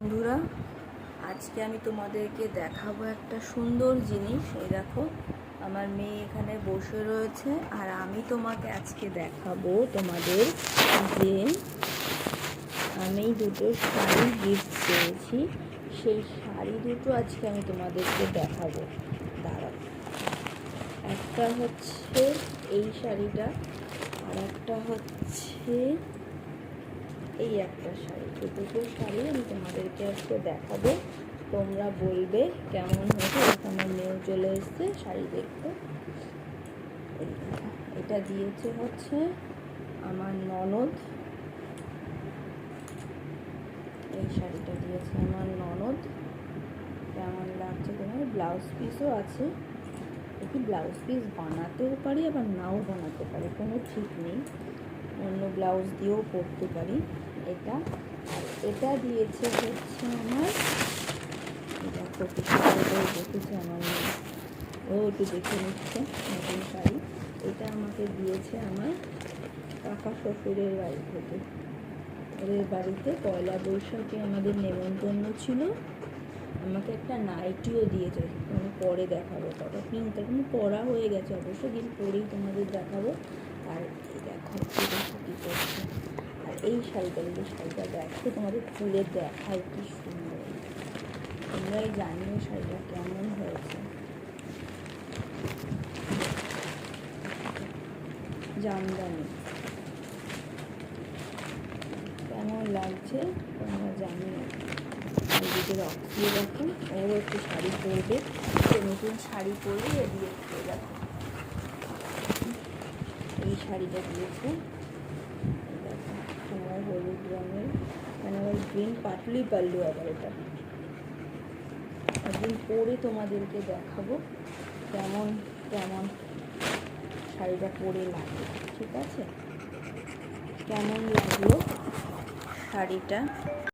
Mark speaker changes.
Speaker 1: বন্ধুরা, আজকে আমি তোমাদেরকে দেখাবো একটা সুন্দর জিনিস। এই দেখো, আমার মেয়ে এখানে বসে রয়েছে আর আমি তোমাকে আজকে দেখাবো তোমাদের যে আমি দুটো শাড়ি গিফট পেয়েছি। সেই শাড়ি দুটো আজকে আমি তোমাদেরকে দেখাবো। দাঁড়াও, একটা হচ্ছে এই শাড়িটা আর একটা হচ্ছে এই একটা শাড়ি। দুটো শাড়ি আমি তোমাদেরকে আজকে দেখাবো, তোমরা বলবে কেমন হয়েছে। আমার মেয়েও চলে এসছে শাড়ি দেখতে। এটা দিয়েছে হচ্ছে আমার ননদ, এই শাড়িটা দিয়েছে আমার ননদ। কেমন লাগছে তোমার? ব্লাউজ পিসও আছে। দেখি, ব্লাউজ পিস বানাতেও পারি আবার নাও বানাতে পারি, কোনো ঠিক নেই। অন্য ব্লাউজ দিয়েও পরতে পারি এটা। আর এটা দিয়েছে হচ্ছে আমার, দেখো দেখেছে আমার মেয়ে, ও একটু দেখে নিচ্ছে নতুন শাড়ি। এটা আমাকে দিয়েছে আমার কাকা শ্বশুরের বাড়ি থেকে। ওদের বাড়িতে পয়লা বৈশাখে আমাদের নেমন্তন্ন ছিল। আমাকে একটা নাইটিও দিয়েছে, আমি পরে দেখাবো। কটা পিঙ্কটা কিন্তু পরা হয়ে গেছে অবশ্য, দিন পরেই তোমাদের দেখাবো। আর দেখো কী করছে। আর এই শাড়িটা দেখো, তোমাদের খুলে দেখায় কি সুন্দর। তোমরাই জানিও শাড়িটা কেমন হয়েছে। জামদানি কেমন লাগছে তোমরা জানিও। দিকে রক্সিয়ে দেখো, ওরও একটু শাড়ি পরবে, নতুন শাড়ি পরবে দিয়েছে। দেখো এই শাড়িটা দিয়েছে, দেখো তোমার হলুদ রঙের, মানে আবার গ্রিন পাটলি পাল্লু। আবার এটা একদিন পরে তোমাদেরকে দেখাবো কেমন কেমন শাড়িটা পরে লাগে। ঠিক আছে, কেমন লাগলো শাড়িটা?